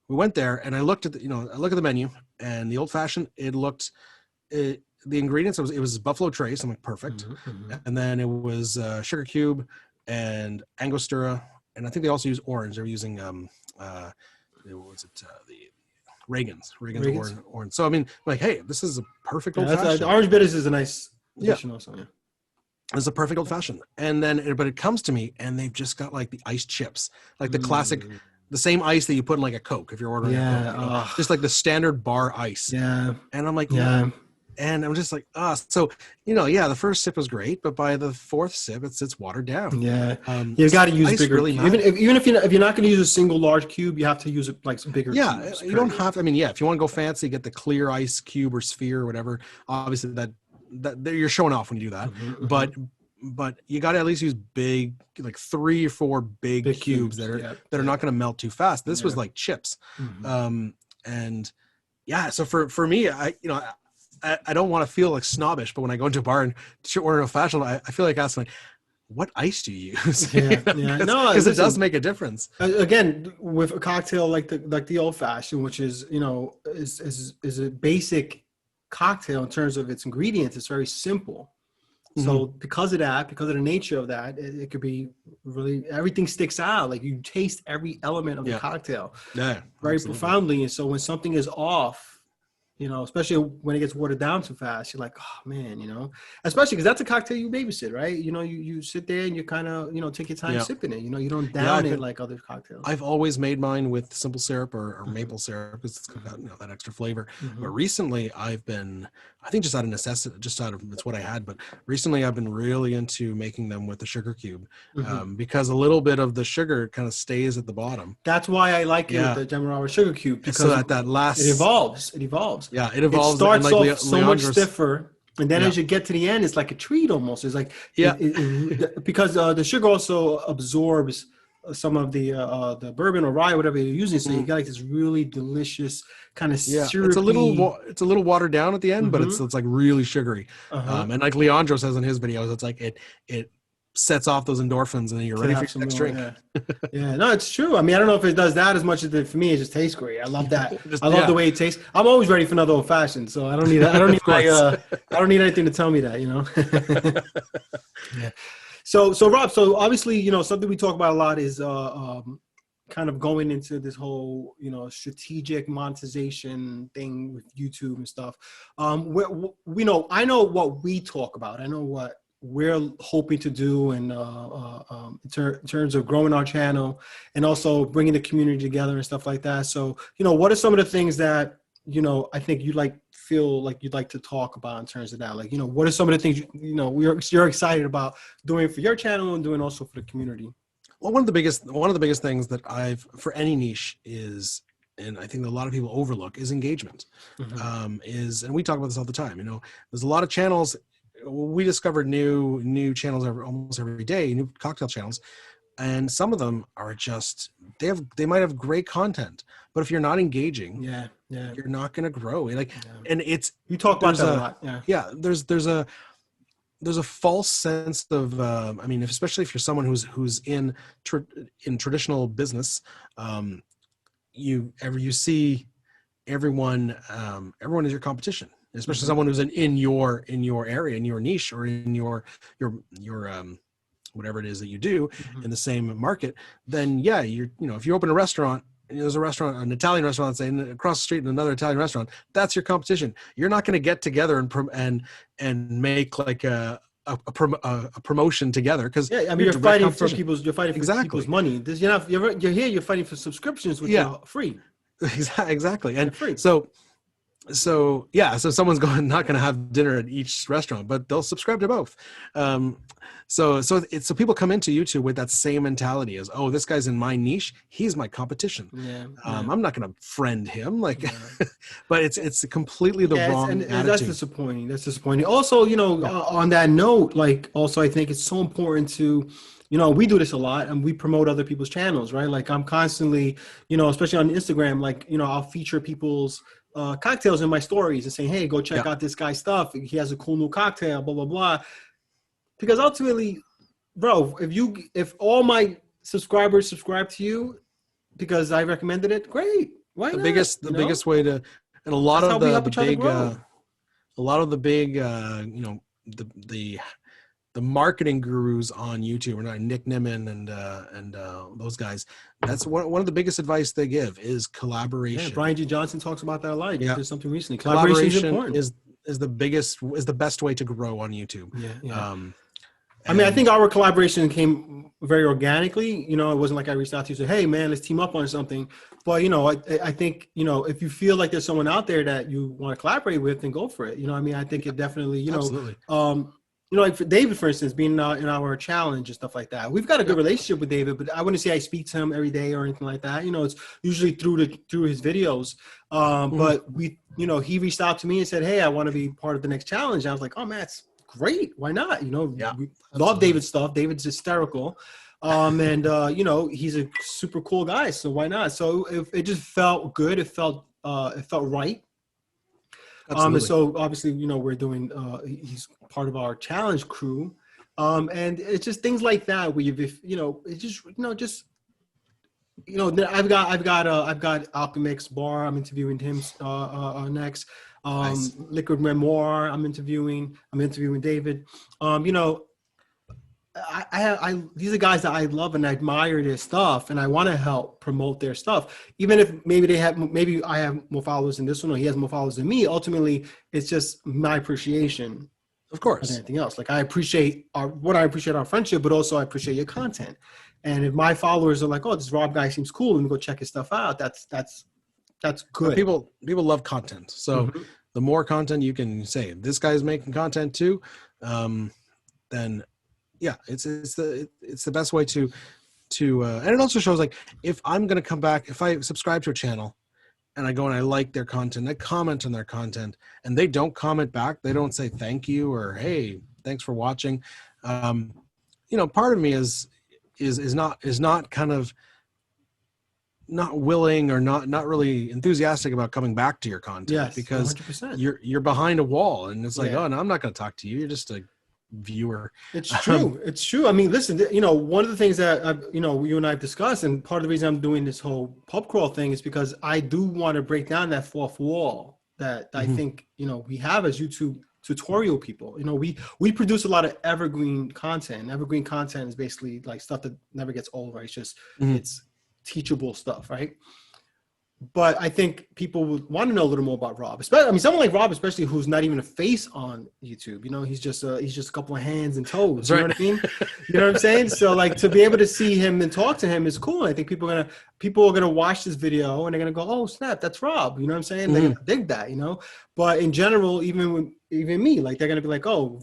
we went there, and I looked at the menu, and the old fashioned. The ingredients, it was Buffalo Trace. I'm like, perfect. And then it was sugar cube and Angostura, and I think they also use orange. They were using the Reagan's orange. So I mean, like, hey, this is a perfect old fashioned. The orange bitters is a nice addition also. Yeah. It's a perfect old fashioned. And then, but it comes to me, and they've just got like the iced chips, like the classic. The same ice that you put in like a Coke if you're ordering a Coke, just like the standard bar ice. Yeah. And I'm like, and I'm just like, so, the first sip was great, but by the fourth sip, it's watered down. Yeah. You got to use bigger. Really even if you're not going to use a single large cube, you have to use like some bigger. Yeah. Cubes. You don't have to. I mean, if you want to go fancy, get the clear ice cube or sphere or whatever. Obviously that you're showing off when you do that, but you got to at least use big, like 3 or 4 big cubes that are not going to melt too fast. This was like chips. So for me, I don't want to feel like snobbish, but when I go into a bar and order a fashion, I feel like asking, like, what ice do you use? Because it does make a difference. Again, with a cocktail like the old fashioned, which is is a basic cocktail in terms of its ingredients, it's very simple. So because of the nature of that, it could be really, everything sticks out. Like, you taste every element of the cocktail very profoundly. And so when something is off, You know, especially when it gets watered down too fast, you're like, oh man, you know, especially because that's a cocktail you babysit, right? You know, you sit there and you kind of, you know, take your time sipping it. You know, you don't down it like other cocktails. I've always made mine with simple syrup or maple syrup because it's got, you know, that extra flavor. But recently I think just out of necessity, it's what I had. But recently I've been really into making them with the sugar cube because a little bit of the sugar kind of stays at the bottom. That's why I like it with the Demerara sugar cube, because so that last it evolves. Yeah, it evolves. It starts off so much stiffer, and then as you get to the end, it's like a treat almost. It's like because the sugar also absorbs some of the bourbon or rye, whatever you're using. So you got like this really delicious kind of syrupy. It's a little watered down at the end, but it's like really sugary. And like Leandro says in his videos, it's like it sets off those endorphins and then you're ready for your next drink. Yeah, no, it's true. I mean, I don't know if it does that as much as for me. It just tastes great. I love that. I love the way it tastes. I'm always ready for another old fashioned, so I don't need I don't need anything to tell me that, you know. So Rob, so obviously, you know, something we talk about a lot is kind of going into this whole, you know, strategic monetization thing with YouTube and stuff. We know, I know what we talk about. I know what we're hoping to do, and in terms of growing our channel and also bringing the community together and stuff like that. So, you know, what are some of the things that, you know, I think you feel like you'd like to talk about in terms of that? Like, you know, what are some of the things you know you're excited about doing for your channel and doing also for the community? Well, one of the biggest things that for any niche is, and I think that a lot of people overlook, is engagement. And we talk about this all the time. You know, there's a lot of channels. We discovered new channels almost every day, new cocktail channels, and some of them are just they might have great content, but if you're not engaging, you're not going to grow. Like, and it's you talk about that a lot. There's a false sense of I mean, especially if you're someone who's in traditional business, you see everyone is your competition. Especially someone who's in your area, in your niche, or in your whatever it is that you do in the same market, then you know, if you open a restaurant and there's a restaurant, an Italian restaurant, say, and across the street in another Italian restaurant, that's your competition. You're not going to get together and make like a promotion together, because I mean, you're fighting for people's money. You're here, you're fighting for subscriptions, which are free. Exactly, and so someone's not going to have dinner at each restaurant, but they'll subscribe to both. So people come into YouTube with that same mentality as, oh, this guy's in my niche, he's my competition. I'm not going to friend him, like, but it's completely the wrong attitude. And that's disappointing. Also, you know, on that note, like, also I think it's so important to, you know, we do this a lot and we promote other people's channels, right? Like, I'm constantly, you know, especially on Instagram, like, you know, I'll feature people's cocktails in my stories and saying, hey, go check out this guy's stuff. He has a cool new cocktail, blah, blah, blah. Because ultimately, bro, if all my subscribers subscribe to you because I recommended it, great. Why not? The biggest way to, and a lot of the big, you know, the marketing gurus on YouTube, or Nick Nimmin and those guys, that's one of the biggest advice they give is collaboration. Brian G. Johnson talks about that a lot. He did something recently. Collaboration is the best way to grow on YouTube. I mean, I think our collaboration came very organically. You know, it wasn't like I reached out to you and said, hey, man, let's team up on something. But, you know, I think, you know, if you feel like there's someone out there that you want to collaborate with, then go for it. You know, I mean, I think it definitely, you know, absolutely. You know, like for David, for instance, being in our challenge and stuff like that, we've got a good relationship with David, but I wouldn't say I speak to him every day or anything like that. You know, it's usually through his videos. But you know, he reached out to me and said, hey, I want to be part of the next challenge. I was like, oh man, it's great. Why not? You know, we love David's stuff. David's hysterical. And you know, he's a super cool guy. So why not? So it just felt good. It felt right. And so obviously, you know, we're doing, he's part of our challenge crew. And it's just things like that where I've got Alchemix Bar. I'm interviewing him next. Liquid Memoir. I'm interviewing David. You know, these are guys that I love and admire their stuff, and I want to help promote their stuff. Even if maybe I have more followers than this one, or he has more followers than me. Ultimately, it's just my appreciation, of course, than anything else. Like I appreciate our friendship, but also I appreciate your content. And if my followers are like, "Oh, this Rob guy seems cool," and go check his stuff out, that's good. People love content, so the more content you can say, this guy's making content too, then. Yeah, it's the best way to and it also shows, like, if I'm going to come back, if I subscribe to a channel and I go and I like their content, I comment on their content, and they don't comment back, they don't say thank you or hey, thanks for watching. Part of me is not kind of not willing or not really enthusiastic about coming back to your content. Yes, because 100%. You're behind a wall, and it's like, oh no, I'm not going to talk to you. You're just a viewer. It's true. It's true. I mean, listen, one of the things that you and I have discussed, and part of the reason I'm doing this whole PubCrawl thing is because I do want to break down that fourth wall that I think we have as YouTube tutorial people. We produce a lot of evergreen content. Evergreen content is basically like stuff that never gets old, right? It's just it's teachable stuff, right? But I think people would want to know a little more about Rob. Especially, someone like Rob, especially who's not even a face on YouTube. He's just a couple of hands and toes. You know what I mean? You know what I'm saying? So like to be able to see him and talk to him is cool. I think people are gonna watch this video and they're gonna go, "Oh snap, that's Rob." You know what I'm saying? They're gonna dig that. But in general, even me, like they're gonna be like, "Oh,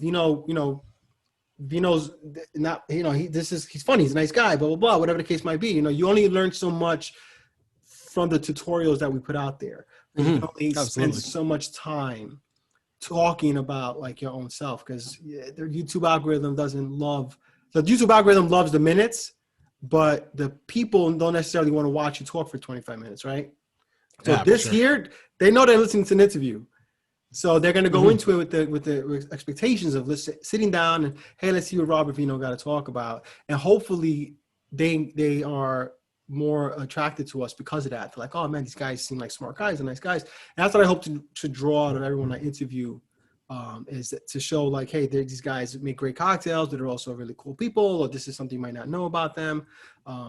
Vino's not. He's funny. He's a nice guy. Blah blah blah. Whatever the case might be. You only learn so much from the tutorials that we put out there. You can only spend so much time talking about like your own self, because the YouTube algorithm loves the minutes, but the people don't necessarily want to watch you talk for 25 minutes, right? So here, they know they're listening to an interview. So they're going to go into it with the expectations of sitting down and, hey, let's see what Robert Vino got to talk about. And hopefully they are more attracted to us because of that. They're like, oh man, these guys seem like smart guys and nice guys. And that's what I hope to draw out of everyone I interview, is to show like, hey, these guys make great cocktails, but they're also really cool people, or this is something you might not know about them.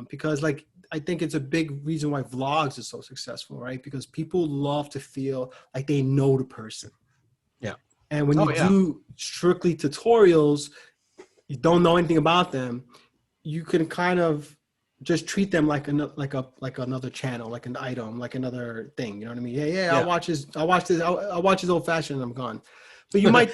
Because like, I think it's a big reason why vlogs are so successful, right? Because people love to feel like they know the person. Yeah. And when you do strictly tutorials, you don't know anything about them, you can kind of just treat them like another channel, like an item, like another thing. You know what I mean? Yeah. I'll watch his old fashioned and I'm gone. But you might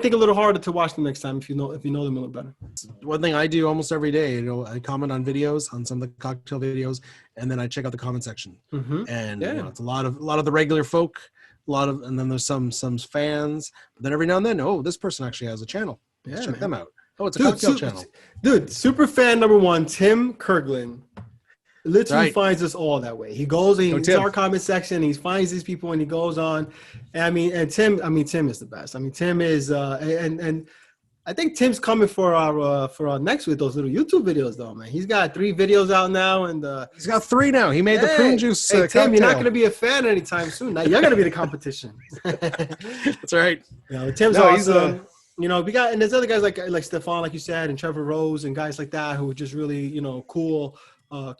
think a little harder to watch them next time if you know them a little better. One thing I do almost every day, I comment on videos, on some of the cocktail videos, and then I check out the comment section. And it's a lot of the regular folk, and then there's some fans. But then every now and then, oh, this person actually has a channel. Let's check them out. Oh, it's a cocktail channel. Dude, super fan number one, Tim Kirkland, literally finds us all that way. He goes and he's in our comment section, he finds these people and he goes on. And Tim is the best. Tim is and I think Tim's coming for our next week, those little YouTube videos though, man. He's got 3 videos out now, and he's got 3 now. He made the prune juice. Hey, Tim, you're not going to be a fan anytime soon. Now you're going to be the competition. That's right. Tim's awesome. We got, and there's other guys like Stefan, like you said, and Trevor Rose, and guys like that who are just really, cool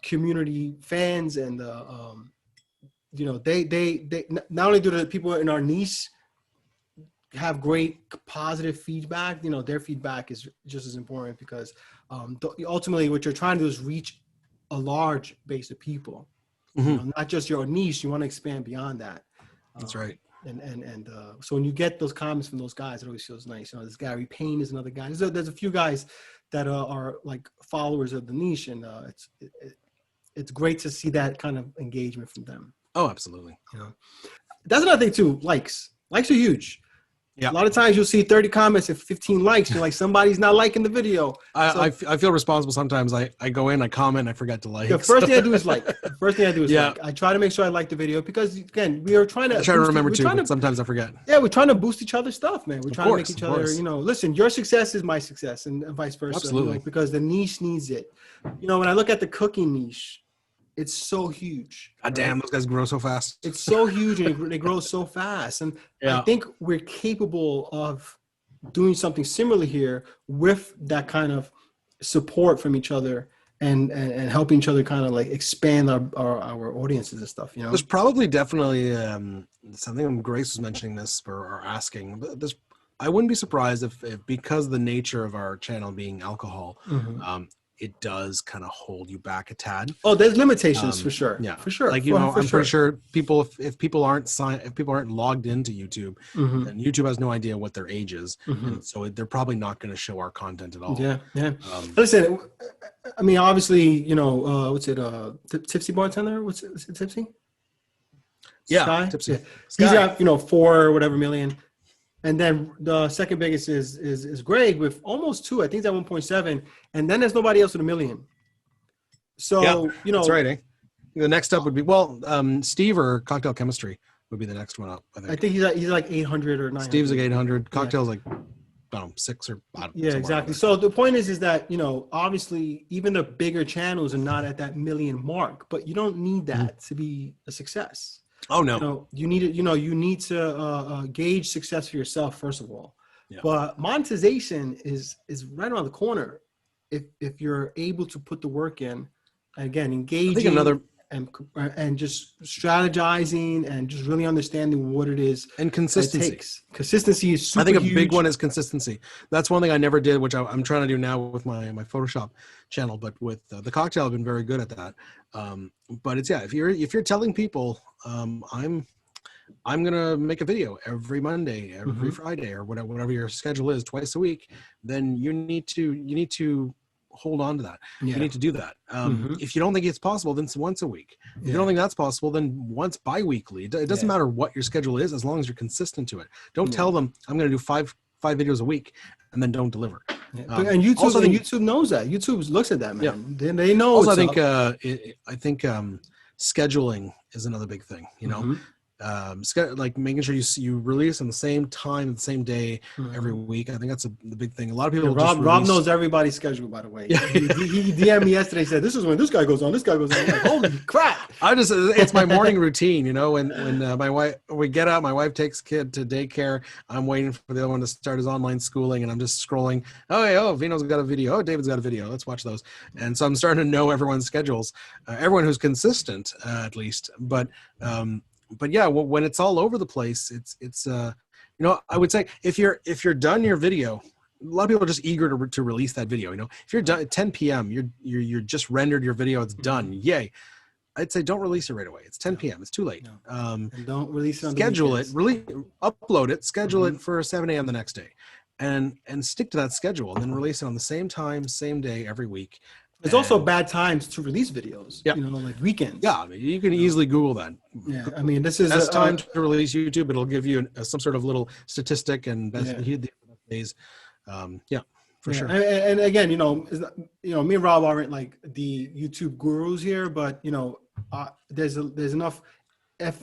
community fans, and they not only do the people in our niche have great positive feedback, their feedback is just as important, because ultimately what you're trying to do is reach a large base of people, not just your niche. You want to expand beyond that. That's right. And so when you get those comments from those guys, it always feels nice. This Gary Payne is another guy. There's a few guys that are like followers of the niche, and it's great to see that kind of engagement from them. Oh, absolutely. That's another thing too. Likes are huge. Yeah. A lot of times you'll see 30 comments and 15 likes. You're like, somebody's not liking the video. I feel responsible sometimes. I go in, I comment, I forget to like. The first thing I do is like. Like. I try to make sure I like the video, because again, we are trying to. I try to remember too, but sometimes I forget. Yeah, we're trying to boost each other's stuff, man. We're trying to make each other. Listen, your success is my success, and vice versa. Absolutely. Because the niche needs it. When I look at the cooking niche, it's so huge. God damn, those guys grow so fast. It's so huge, and they grow so fast. And I think we're capable of doing something similar here with that kind of support from each other and helping each other kind of like expand our audiences and stuff, you know. There's probably definitely something Grace was mentioning this or asking, but I wouldn't be surprised if because of the nature of our channel being alcohol, it does kind of hold you back a tad. Oh, there's limitations for sure. Yeah, for sure. Like, you know, I'm pretty sure people, if people aren't logged into YouTube, then YouTube has no idea what their age is, and so they're probably not going to show our content at all. Yeah, yeah. Listen, I mean, obviously, you know, what's it? Tipsy Bartender. What's it? Is it Tipsy? Yeah, Sky? Tipsy. Yeah. Sky. He's got, you know, 4 whatever million. And then the second biggest is Greg with almost 2. I think it's at 1.7. And then there's nobody else with 1 million. So, you know. That's right, eh? The next up would be, Steve or Cocktail Chemistry would be the next one up, I think. He's like 800 or 900. Steve's like 800. Cocktail's like, I don't know, 6 or I don't know. Yeah, exactly. So the point is that, you know, obviously even the bigger channels are not at that 1 million mark, but you don't need that to be a success. Oh no! You need to gauge success for yourself first of all. Yeah. But monetization is right around the corner if you're able to put the work in. Again, engaging and just strategizing and just really understanding what it is and consistency. Consistency is super I think a huge. big one is consistency. That's one thing I never did, which I'm trying to do now with my Photoshop channel. But with the cocktail, I've been very good at that. But it's if you're telling people I'm gonna make a video every Monday, every Friday, or whatever your schedule is, twice a week, then you need to hold on to that. You need to do that. If you don't think it's possible, then it's once a week. If you don't think that's possible, then once bi-weekly. It doesn't matter what your schedule is, as long as you're consistent to it. Don't tell them I'm going to do five videos a week and then don't deliver. And YouTube knows that. YouTube looks at that, man. Yeah. They know. Also, I think scheduling is another big thing. You know. Like making sure you release on the same time, the same day every week. I think that's the big thing. A lot of people. Rob knows everybody's schedule, by the way. Yeah. He DM'd me yesterday. Said this is when this guy goes on. This guy goes on. I'm like, holy crap! It's my morning routine. You know, when my wife, we get up, my wife takes kid to daycare. I'm waiting for the other one to start his online schooling, and I'm just scrolling. Oh, Vino's got a video. Oh, David's got a video. Let's watch those. And so I'm starting to know everyone's schedules. Everyone who's consistent, at least, but yeah, when it's all over the place, it's you know, I would say if you're done your video, a lot of people are just eager to release that video. You know, if you're done at 10 p.m., you're just rendered your video, it's done, yay. I'd say don't release it right away. It's 10 p.m. It's too late. And don't release it on schedule it, upload it, schedule it for 7 a.m. the next day, and stick to that schedule, and then release it on the same time, same day every week. There's also bad times to release videos, you know, like weekends. Yeah, I mean, you can easily Google that. Yeah, I mean, this is best time to release YouTube. It'll give you some sort of little statistic and best days. For sure. And again, you know, me and Rob aren't like the YouTube gurus here, but you know, there's enough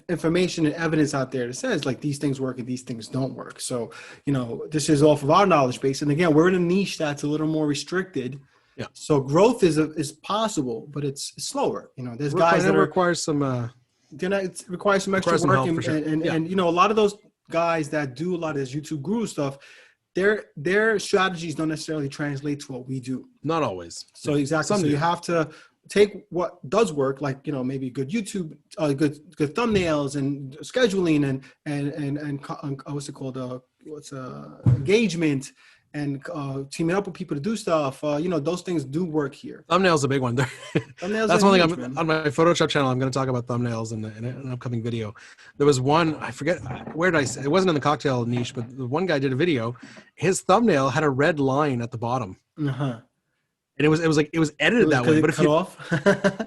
information and evidence out there that says like these things work and these things don't work. So, you know, this is off of our knowledge base, and again, we're in a niche that's a little more restricted. Yeah. So growth is possible, but it's slower. You know, there's guys that requires some. It requires some extra work, and you know, a lot of those guys that do a lot of this YouTube guru stuff, their strategies don't necessarily translate to what we do. Not always. So exactly. So you have to take what does work, like, you know, maybe good YouTube, good thumbnails and scheduling and what's it called? Engagement. And teaming up with people to do stuff, you know, those things do work here. Thumbnails a big one. That's one thing on my Photoshop channel. I'm going to talk about thumbnails in an upcoming video. There was one, I forget where did I say it wasn't in the cocktail niche, but the one guy did a video. His thumbnail had a red line at the bottom, and it was edited that way. But if you off,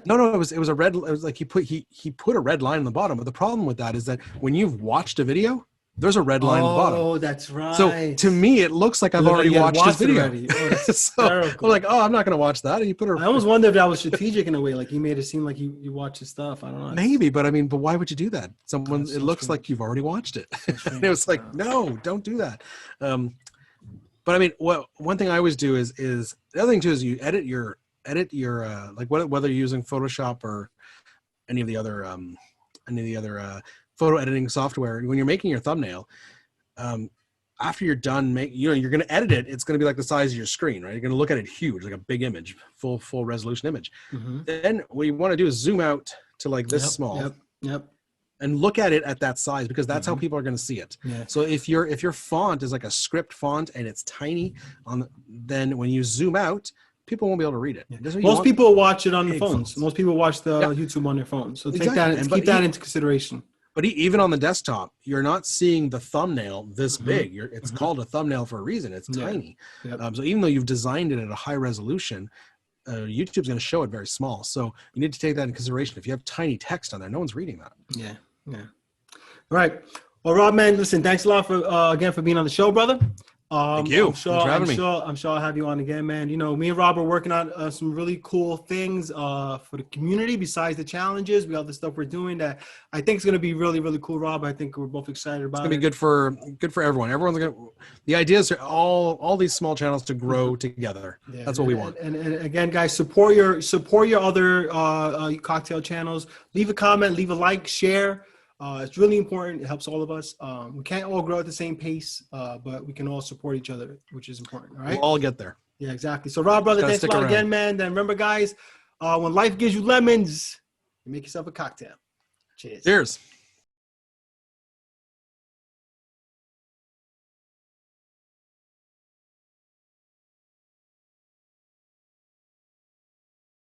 no, it was a red. It was like he put a red line on the bottom. But the problem with that is that when you've watched a video, there's a red line at the bottom. Oh, that's right. So to me, it looks like I've already watched this video. Oh, so I'm like, I'm not going to watch that. And you put I almost wonder if that was strategic in a way. Like he made it seem like you watch his stuff. I don't know. Maybe, but I mean, but why would you do that? It looks like you've already watched it. And it was like, no, don't do that. But I mean, one thing I always do is the other thing too is you edit your like whether you're using Photoshop or any of the other photo editing software. When you're making your thumbnail, after you're done, you're going to edit it. It's going to be like the size of your screen, right? You're going to look at it huge, like a big image, full resolution image. Then what you want to do is zoom out to like this small. And look at it at that size, because that's how people are going to see it. So if your font is like a script font and it's tiny, then when you zoom out, people won't be able to read it. Most people watch it on the phones. Most people watch the YouTube on their phones. So keep that into consideration. But even on the desktop, you're not seeing the thumbnail this big. It's called a thumbnail for a reason. It's tiny. So even though you've designed it at a high resolution, YouTube's going to show it very small. So you need to take that into consideration. If you have tiny text on there, no one's reading that. All right. Well, Rob, man, listen, thanks a lot for again for being on the show, brother. Thank you. Thanks for having me. I'm sure I'll have you on again, man. You know, me and Rob are working on some really cool things for the community besides the challenges. We have the stuff we're doing that I think is going to be really, really cool, Rob. I think we're both excited about it. It's going to be good for everyone. The idea is all these small channels to grow together. That's what we want. And again, guys, support your other cocktail channels. Leave a comment, leave a like, share. It's really important. It helps all of us. We can't all grow at the same pace, but we can all support each other, which is important. All right. We'll all get there. Yeah, exactly. So, Rob, brother, thanks a lot again, man. Then remember, guys, when life gives you lemons, you make yourself a cocktail. Cheers. Cheers.